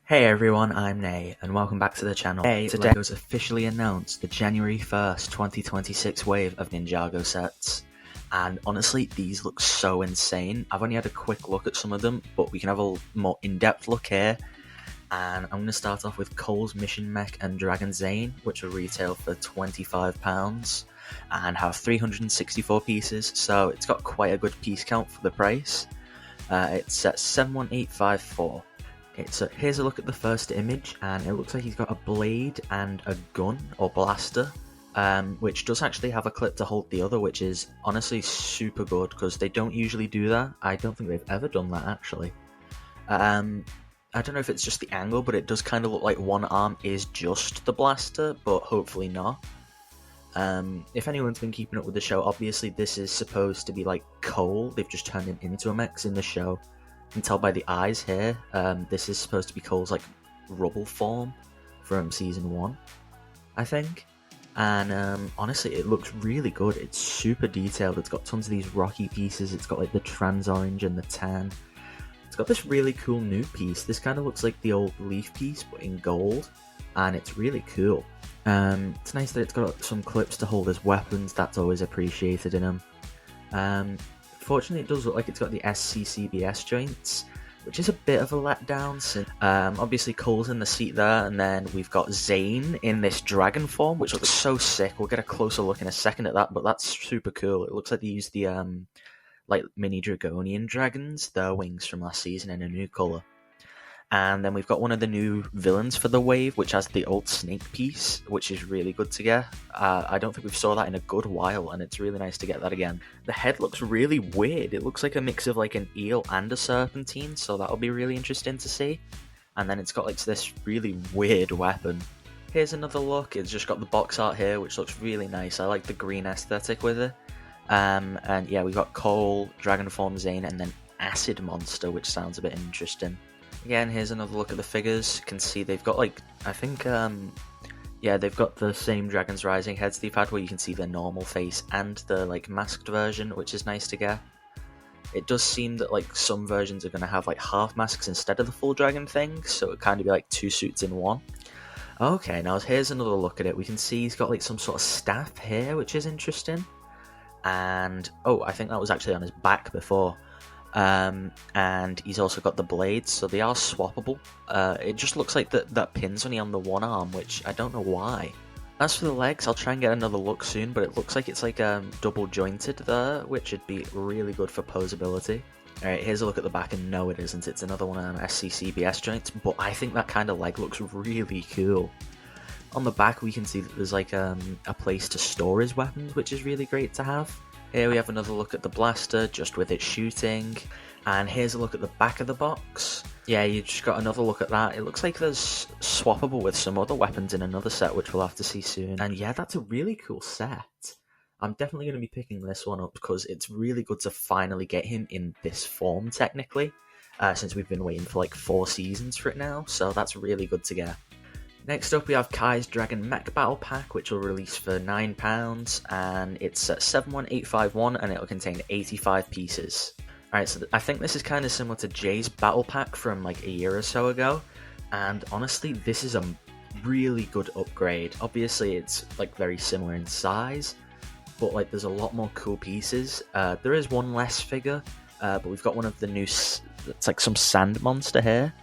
Hey everyone, I'm Nay, and welcome back to the channel. Today LEGO's officially announced the January 1st, 2026 wave of Ninjago sets. And honestly, these look so insane. I've only had a quick look at some of them, but we can have a more in-depth look here. And I'm going to start off with Cole's Mission Mech and Dragon Zane, which will retail for £25 and have 364 pieces, so it's got quite a good piece count for the price. It's at 71854. Okay, so here's a look at the first image, and it looks like he's got a blade and a gun or blaster, which does actually have a clip to hold the other, which is honestly super good because they don't usually do that. I don't think they've ever done that actually. I don't know if it's just the angle, but it does kind of look like one arm is just the blaster, but hopefully not. If anyone's been keeping up with the show, obviously this is supposed to be like Cole. They've just turned him into a mech in the show. You can tell by the eyes here. This is supposed to be Cole's like rubble form from season 1, I think. And honestly, it looks really good. It's super detailed. It's got tons of these rocky pieces. It's got like the trans orange and the tan. It's got this really cool new piece. This kind of looks like the old leaf piece, but in gold, and it's really cool. It's nice that it's got some clips to hold his weapons. That's always appreciated in them. Fortunately, it does look like it's got the SCCBS joints, which is a bit of a letdown. Since, obviously, Cole's in the seat there, and then we've got Zane in this dragon form, which looks so sick. We'll get a closer look in a second at that, but that's super cool. It looks like they used the like mini dragonian dragons, their wings from last season, in a new colour. And then we've got one of the new villains for the wave, which has the old snake piece, which is really good to get. I don't think we've saw that in a good while, and it's really nice to get that again. The head looks really weird. It looks like a mix of like an eel and a serpentine, so that'll be really interesting to see. And then it's got like this really weird weapon. Here's another look. It's just got the box art here, which looks really nice. I like the green aesthetic with it. And yeah, we've got Cole, Dragon Form Zane, and then Acid Monster, which sounds a bit interesting. Again, here's another look at the figures. You can see they've got like, I think, yeah, they've got the same Dragon's Rising heads they've had, where you can see their normal face and the like masked version, which is nice to get. It does seem that like some versions are going to have like half masks instead of the full dragon thing, so it kind of be like two suits in one. Okay, now here's another look at it. We can see he's got like some sort of staff here, which is interesting. And oh, I think that was actually on his back before. And he's also got the blades, so they are swappable. It just looks like that pin's only on the one arm, which I don't know why. As for the legs, I'll try and get another look soon, but it looks like it's like double jointed there, which would be really good for posability. Alright, here's a look at the back, and no it isn't, it's another one of SCCBS joints, but I think that kind of leg looks really cool. On the back we can see that there's like a place to store his weapons, which is really great to have. Here we have another look at the blaster, just with it shooting. And here's a look at the back of the box. Yeah, you just got another look at that. It looks like there's swappable with some other weapons in another set, which we'll have to see soon. And yeah, that's a really cool set. I'm definitely going to be picking this one up because it's really good to finally get him in this form, technically. Since we've been waiting for like 4 seasons for it now, so that's really good to get. Next up we have Kai's Dragon Mech Battle Pack, which will release for £9, and it's at 71851, and it'll contain 85 pieces. Alright, so I think this is kind of similar to Jay's Battle Pack from like a year or so ago, and honestly this is a really good upgrade. Obviously it's like very similar in size, but like there's a lot more cool pieces. There is one less figure, but we've got one of the new, it's like some sand monster here.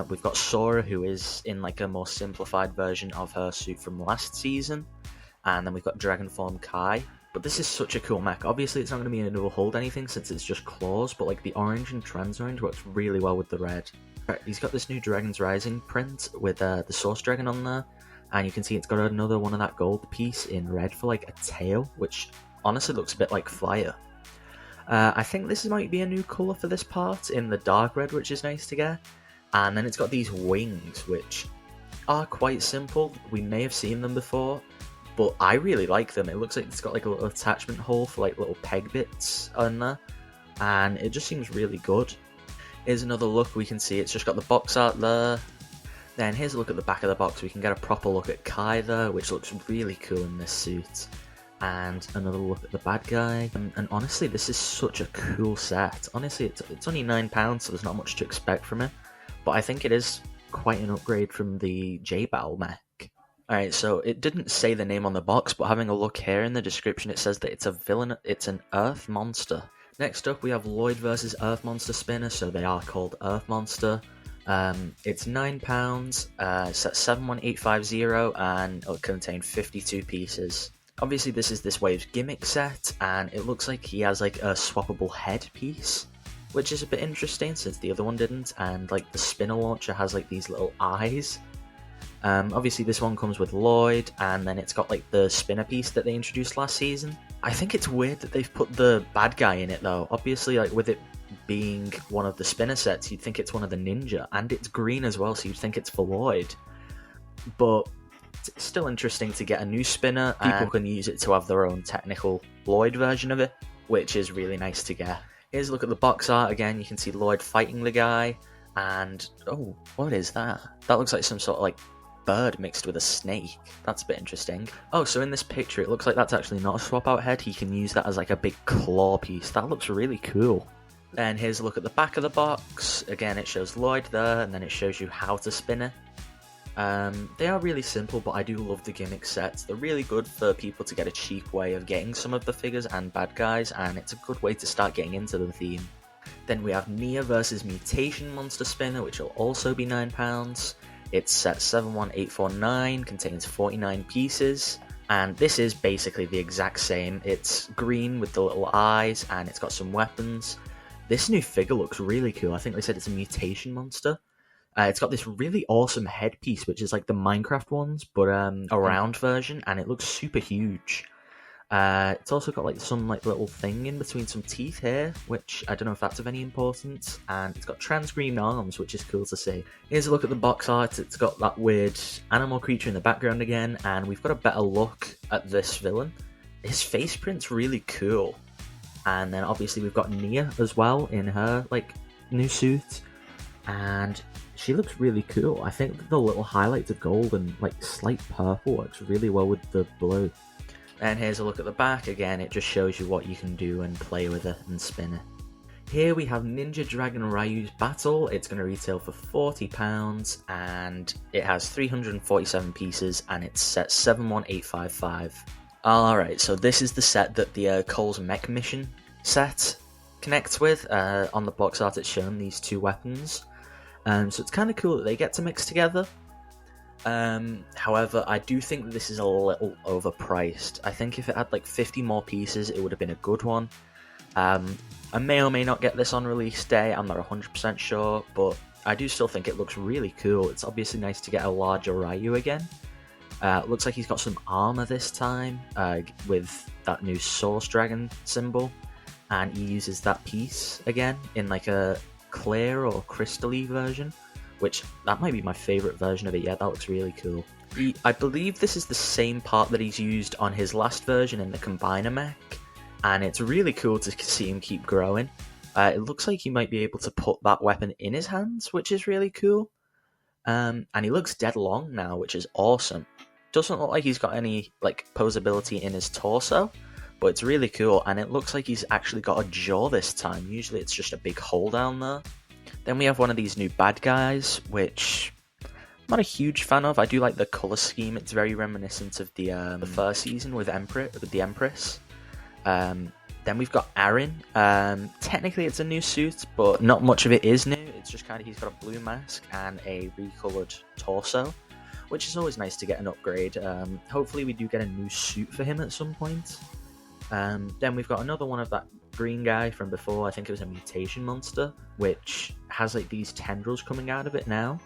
We've got Sora, who is in like a more simplified version of her suit from last season, and then we've got Dragon Form Kai. But this is such a cool mech. Obviously it's not going to be able to hold anything since it's just claws, but like the orange and trans orange works really well with the red. Right, he's got this new Dragon's Rising print with the Source Dragon on there, and you can see it's got another one of that gold piece in red for like a tail, which honestly looks a bit like Flyer. I think this might be a new colour for this part in the dark red, which is nice to get. And then it's got these wings, which are quite simple. We may have seen them before, but I really like them. It looks like it's got like a little attachment hole for like little peg bits on there, and it just seems really good. Here's another look. We can see it's just got the box art there. Then here's a look at the back of the box. We can get a proper look at Kai there, which looks really cool in this suit. And another look at the bad guy. And honestly, this is such a cool set. Honestly, it's only £9, so there's not much to expect from it. But I think it is quite an upgrade from the J-Battle mech. Alright, so it didn't say the name on the box, but having a look here in the description, it says that it's a villain, it's an Earth Monster. Next up, we have Lloyd versus Earth Monster Spinner, so they are called Earth Monster. It's £9, set 71850, and it'll contain 52 pieces. Obviously, this is this wave's gimmick set, and it looks like he has like a swappable head piece, which is a bit interesting since the other one didn't, and like the spinner launcher has like these little eyes. Obviously this one comes with Lloyd, and then it's got like the spinner piece that they introduced last season. I think it's weird that they've put the bad guy in it though. Obviously, like with it being one of the spinner sets, you'd think it's one of the ninja, and it's green as well, so you'd think it's for Lloyd. But it's still interesting to get a new spinner. People can use it to have their own technical Lloyd version of it, which is really nice to get. Here's a look at the box art again. You can see Lloyd fighting the guy, and oh, what is that? That looks like some sort of like bird mixed with a snake. That's a bit interesting. Oh, so in this picture it looks like that's actually not a swap out head. He can use that as like a big claw piece. That looks really cool. Then here's a look at the back of the box. Again, it shows Lloyd there, and then it shows you how to spin it. They are really simple, but I do love the gimmick sets. They're really good for people to get a cheap way of getting some of the figures and bad guys, and it's a good way to start getting into the theme. Then we have Nia versus Mutation Monster Spinner, which will also be £9. It's set 71849, contains 49 pieces, and this is basically the exact same. It's green with the little eyes, and it's got some weapons. This new figure looks really cool. I think they said it's a mutation monster. It's got this really awesome headpiece, which is like the Minecraft ones, but a round version, and it looks super huge. It's also got like some like little thing in between some teeth here, which I don't know if that's of any importance, and it's got trans green arms, which is cool to see. Here's a look at the box art. It's got that weird animal creature in the background again, and we've got a better look at this villain. His face print's really cool, and then obviously we've got Nia as well in her like new suit, and she looks really cool. I think that the little highlights of gold and like slight purple works really well with the blue. And here's a look at the back. Again, it just shows you what you can do and play with it and spin it. Here we have Ninja Dragon Ryu's Battle. It's going to retail for £40, and it has 347 pieces, and it's set 71855. Alright, so this is the set that the Cole's Mech Mission set connects with. On the box art it's shown these two weapons. So it's kind of cool that they get to mix together. However, I do think that this is a little overpriced. I think if it had like 50 more pieces, it would have been a good one. I may or may not get this on release day, I'm not 100% sure, but I do still think it looks really cool. It's obviously nice to get a larger Ryu again. Looks like he's got some armor this time, with that new Source Dragon symbol, and he uses that piece again in like a clear or crystal-y version, which that might be my favourite version of it. Yeah, that looks really cool. I believe this is the same part that he's used on his last version in the Combiner mech, and it's really cool to see him keep growing. It looks like he might be able to put that weapon in his hands, which is really cool. And he looks dead long now, which is awesome. Doesn't look like he's got any like posability in his torso, but it's really cool, and it looks like he's actually got a jaw this time. Usually it's just a big hole down there. Then we have one of these new bad guys, which I'm not a huge fan of. I do like the colour scheme. It's very reminiscent of the first season with the Empress. Then we've got Aaron. Technically it's a new suit, but not much of it is new. It's just kind of, he's got a blue mask and a recoloured torso, which is always nice to get an upgrade. Hopefully we do get a new suit for him at some point. Then we've got another one of that green guy from before. I think it was a mutation monster, which has like these tendrils coming out of it now.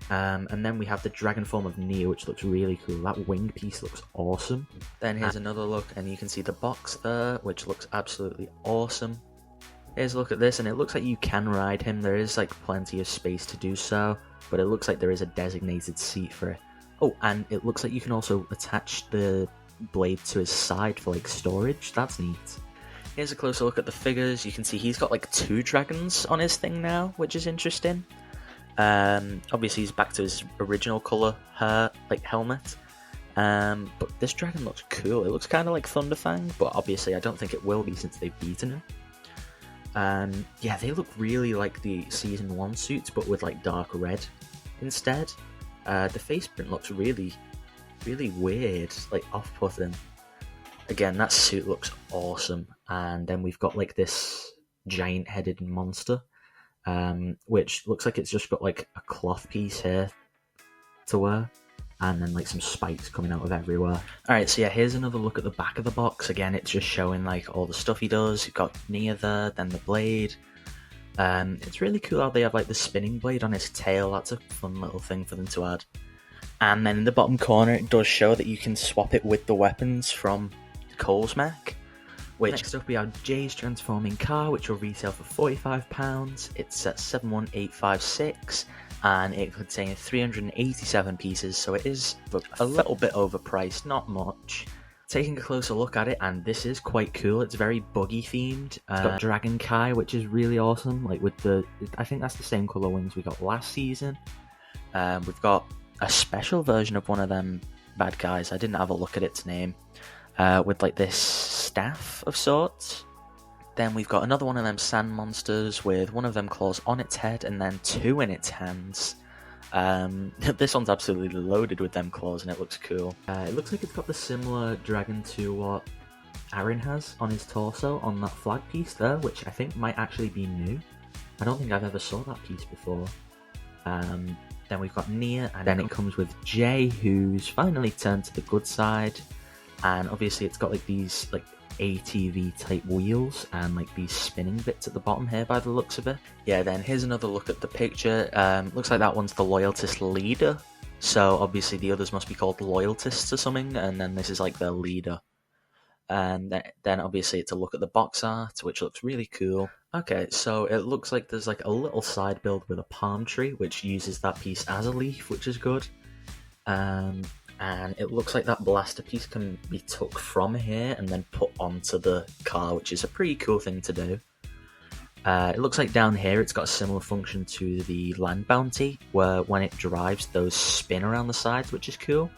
And then we have the dragon form of Nia, which looks really cool. That wing piece looks awesome. Then here's another look, and you can see the box there, which looks absolutely awesome. Here's a look at this, and it looks like you can ride him. There is like plenty of space to do so, but it looks like there is a designated seat for it. Oh, and it looks like you can also attach the blade to his side for like storage. That's neat. Here's a closer look at the figures. You can see he's got like 2 dragons on his thing now, which is interesting. Obviously he's back to his original colour hair, like helmet. But this dragon looks cool. It looks kind of like Thunderfang, but obviously I don't think it will be since they've beaten him. Yeah, they look really like the Season 1 suits, but with like dark red. instead. The face print looks really weird, like off-putting. Again, that suit looks awesome. And then we've got like this giant-headed monster, which looks like it's just got like a cloth piece here to wear, and then like some spikes coming out of everywhere. Alright, so yeah, here's another look at the back of the box. Again, it's just showing like all the stuff he does. You've got Nia there, then the blade. It's really cool how they have like the spinning blade on his tail. That's a fun little thing for them to add. And then in the bottom corner, it does show that you can swap it with the weapons from Cole's mech. Next up we have Jay's transforming car, which will retail for £45. It's at 71856, and it contains 387 pieces, so it is a little bit overpriced, not much. Taking a closer look at it, and this is quite cool. It's very buggy themed. It's got Dragon Kai, which is really awesome. Like with I think that's the same color wings we got last season. We've got a special version of one of them bad guys. I didn't have a look at its name. With like this staff of sorts. Then we've got another one of them sand monsters with one of them claws on its head and then two in its hands. This one's absolutely loaded with them claws and it looks cool. It looks like it's got the similar dragon to what Aaron has on his torso on that flag piece there, which I think might actually be new. I don't think I've ever saw that piece before. Then we've got Nia, and then it comes with Jay, who's finally turned to the good side. And obviously it's got like these like ATV type wheels and like these spinning bits at the bottom here by the looks of it. Yeah, then here's another look at the picture. Looks like that one's the loyalist leader. So obviously the others must be called loyalists or something, and then this is like their leader. And then obviously it's a look at the box art, which looks really cool. Okay, so it looks like there's like a little side build with a palm tree, which uses that piece as a leaf, which is good. And it looks like that blaster piece can be took from here and then put onto the car, which is a pretty cool thing to do. It looks like down here it's got a similar function to the land bounty, where when it drives, those spin around the sides, which is cool.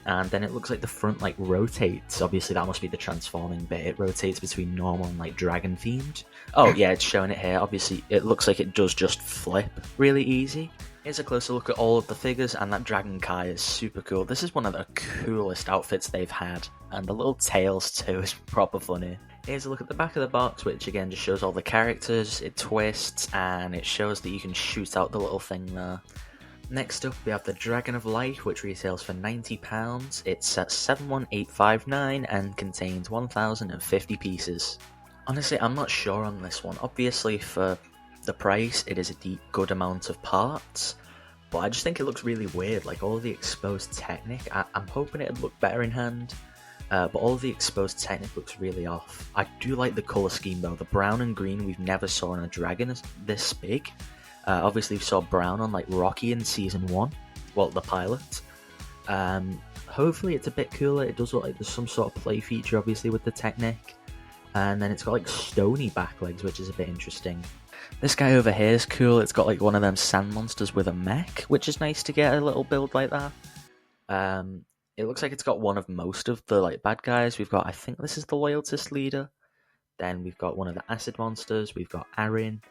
And then it looks like the front like rotates. Obviously that must be the transforming bit. It rotates between normal and like dragon themed. Oh yeah, it's showing it here. Obviously it looks like it does just flip really easy. Here's a closer look at all of the figures, and that Dragon Kai is super cool. This is one of the coolest outfits they've had, and the little tails too is proper funny. Here's a look at the back of the box, which again just shows all the characters. It twists, and it shows that you can shoot out the little thing there. Next up we have the Dragon of Light, which retails for £90. It's at 71859 and contains 1050 pieces. Honestly, I'm not sure on this one. Obviously for the price, it is a good amount of parts, but I just think it looks really weird, like all of the exposed Technic. I'm hoping it'd look better in hand, but all of the exposed Technic looks really off. I do like the colour scheme though. The brown and green we've never saw on a dragon this big. Obviously we saw brown on like Rocky in season 1, well the pilot. Hopefully it's a bit cooler. It does look like there's some sort of play feature obviously with the Technic, and then it's got like stony back legs, which is a bit interesting. This guy over here is cool. It's got like one of them sand monsters with a mech, which is nice to get a little build like that. It looks like it's got one of most of the like bad guys. We've got, I think this is the loyalist leader. Then we've got one of the acid monsters. We've got Aaron,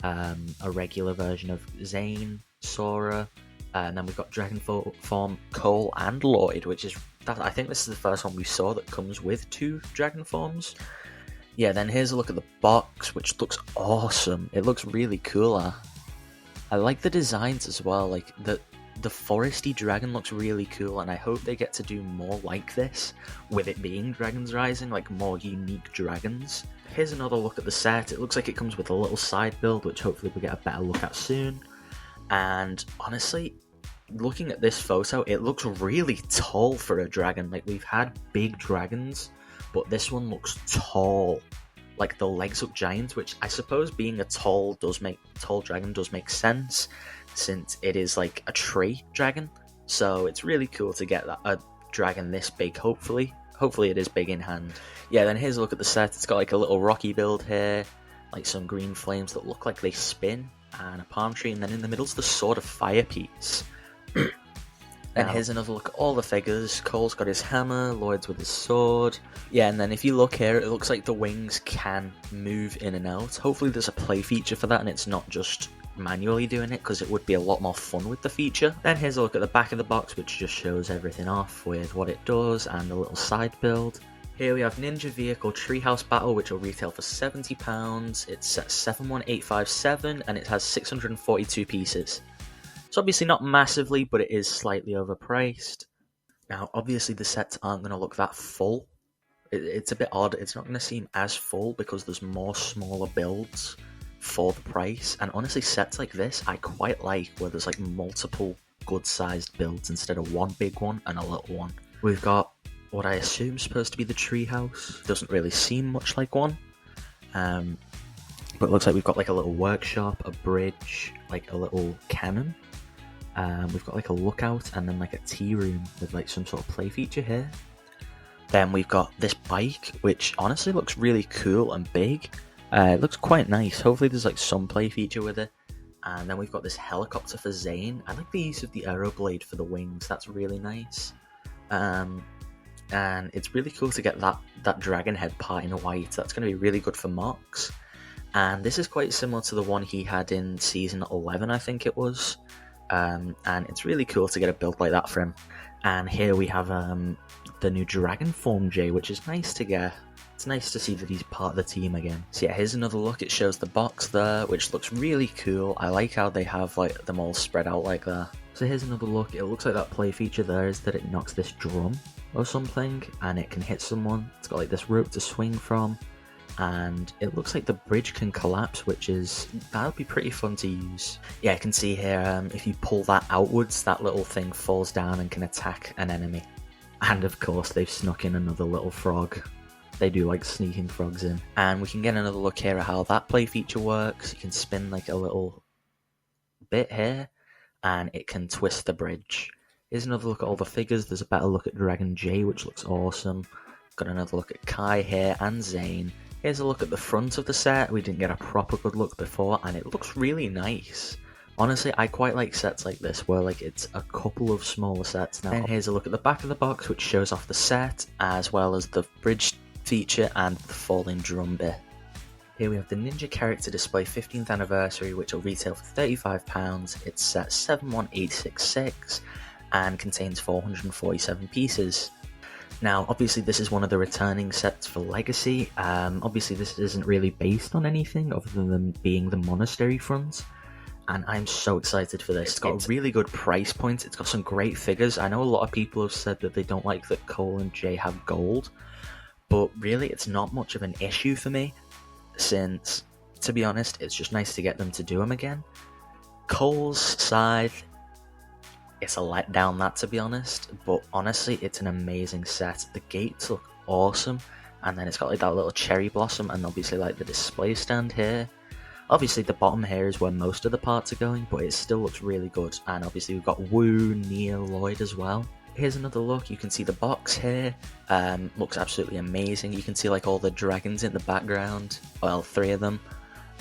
a regular version of Zane, Sora, and then we've got Dragon Form Cole and Lloyd, which is that. I think this is the first one we saw that comes with 2 Dragon Forms. Yeah, then here's a look at the box, which looks awesome. It looks really cool. I like the designs as well. Like the foresty dragon looks really cool, and I hope they get to do more like this with it being Dragons Rising, like more unique dragons. Here's another look at the set. It looks like it comes with a little side build, which hopefully we'll get a better look at soon. And honestly, looking at this photo, it looks really tall for a dragon. Like we've had big dragons, but this one looks tall. Like the legs look giant, which I suppose being a tall dragon does make sense, since it is like a tree dragon. So it's really cool to get a dragon this big, hopefully. Hopefully it is big in hand. Yeah, then here's a look at the set. It's got like a little rocky build here, like some green flames that look like they spin, and a palm tree, and then in the middle's the Sword of Fire piece. And here's another look at all the figures. Cole's got his hammer, Lloyd's with his sword. Yeah, and then if you look here, it looks like the wings can move in and out. Hopefully there's a play feature for that and it's not just manually doing it because it would be a lot more fun with the feature. Then here's a look at the back of the box, which just shows everything off with what it does and a little side build. Here we have Ninja Vehicle Treehouse Battle, which will retail for £70. It's at 71857 and it has 642 pieces. It's obviously not massively, but it is slightly overpriced. Now, obviously the sets aren't going to look that full. It's a bit odd. It's not going to seem as full because there's more smaller builds for the price. And honestly, sets like this, I quite like where there's like multiple good-sized builds instead of one big one and a little one. We've got what I assume is supposed to be the treehouse. Doesn't really seem much like one. But it looks like we've got like a little workshop, a bridge, like a little cannon. We've got like a lookout and then like a tea room with like some sort of play feature here. Then we've got this bike, which honestly looks really cool and big. It looks quite nice. Hopefully there's like some play feature with it. And then we've got this helicopter for Zane. I like the use of the aeroblade for the wings. That's really nice. And it's really cool to get that dragon head part in white. That's going to be really good for mocks. And this is quite similar to the one he had in season 11, I think it was. And it's really cool to get a build like that for him. And here we have the new dragon form J, which is nice to get. It's nice to see that he's part of the team again. So yeah, here's another look. It shows the box there, which looks really cool. I like how they have like them all spread out like that. So here's another look. It looks like that play feature there is that it knocks this drum or something and it can hit someone. It's got like this rope to swing from, and it looks like the bridge can collapse, that'll be pretty fun to use. Yeah, I can see here if you pull that outwards, that little thing falls down and can attack an enemy. And of course they've snuck in another little frog. They do like sneaking frogs in. And we can get another look here at how that play feature works. You can spin like a little bit here and it can twist the bridge. Here's another look at all the figures. There's a better look at Dragon J, which looks awesome. Got another look at Kai here and Zane. Here's a look at the front of the set. We didn't get a proper good look before and it looks really nice. Honestly, I quite like sets like this where like it's a couple of smaller sets now. And here's a look at the back of the box, which shows off the set as well as the bridge feature and the falling drum bit. Here we have the Ninja Character Display 15th Anniversary, which will retail for £35. It's set 71866 and contains 447 pieces. Now, obviously this is one of the returning sets for Legacy. Obviously this isn't really based on anything other than being the monastery front. And I'm so excited for this. It's got a really good price point. It's got some great figures. I know a lot of people have said that they don't like that Cole and Jay have gold. But really, it's not much of an issue for me. Since, to be honest, it's just nice to get them to do them again. Cole's side, it's a letdown, that, to be honest. But honestly, it's an amazing set. The gates look awesome. And then it's got like that little cherry blossom and obviously like the display stand here. Obviously the bottom here is where most of the parts are going, but it still looks really good. And obviously we've got Wu, Nia, Lloyd as well. Here's another look. You can see the box here. Looks absolutely amazing. You can see like all the dragons in the background. Well, 3 of them.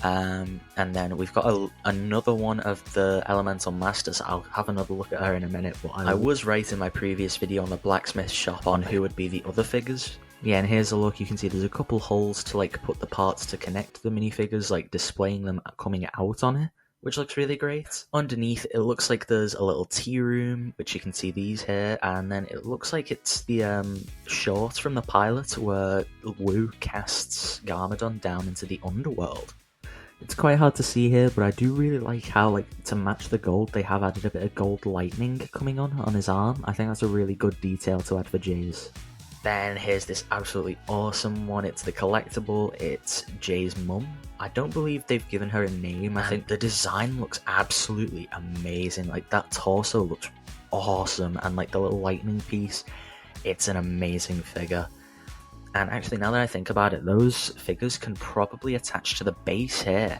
And then we've got another one of the Elemental Masters. I'll have another look at her in a minute. But I was right in my previous video on the blacksmith shop on who would be the other figures. Yeah, and here's a look. You can see there's a couple holes to like put the parts to connect the minifigures, like displaying them coming out on it, which looks really great. Underneath, it looks like there's a little tea room, which you can see these here, and then it looks like it's the short from the pilot where Wu casts Garmadon down into the underworld. It's quite hard to see here, but I do really like how, like, to match the gold, they have added a bit of gold lightning coming on his arm. I think that's a really good detail to add for Jay's. Then here's this absolutely awesome one. It's the collectible. It's Jay's mum. I don't believe they've given her a name. I think the design looks absolutely amazing. Like, that torso looks awesome. And like the little lightning piece, it's an amazing figure. And actually, now that I think about it, those figures can probably attach to the base here,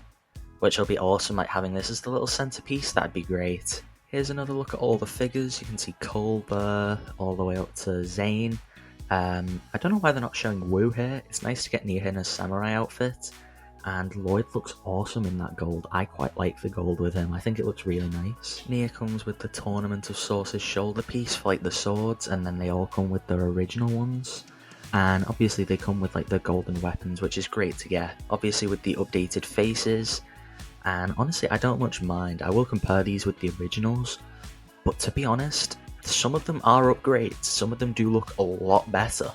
which will be awesome. Like having this as the little centerpiece, that'd be great. Here's another look at all the figures. You can see Colbert all the way up to Zane. I don't know why they're not showing Wu here. It's nice to get Nia in a samurai outfit. And Lloyd looks awesome in that gold. I quite like the gold with him. I think it looks really nice. Nia comes with the Tournament of Sources shoulder piece for like the swords, and then they all come with their original ones. And obviously they come with like the golden weapons, which is great to get. Obviously with the updated faces. and honestly I don't much mind. I will compare these with the originals, but to be honest, some of them are upgrades, some of them do look a lot better.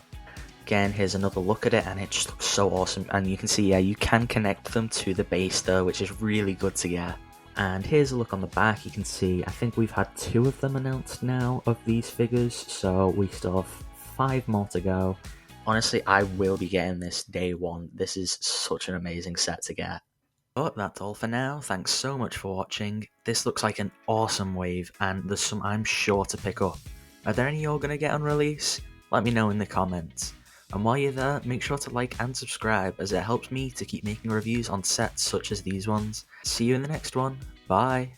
Again, here's another look at it, and it just looks so awesome, and you can see, yeah, you can connect them to the base there, which is really good to get. And here's a look on the back. You can see, I think we've had 2 of them announced now of these figures, so we still have 5 more to go. Honestly, I will be getting this day one. This is such an amazing set to get. But that's all for now. Thanks so much for watching. This looks like an awesome wave, and there's some I'm sure to pick up. Are there any you're going to get on release? Let me know in the comments. And while you're there, make sure to like and subscribe, as it helps me to keep making reviews on sets such as these ones. See you in the next one. Bye!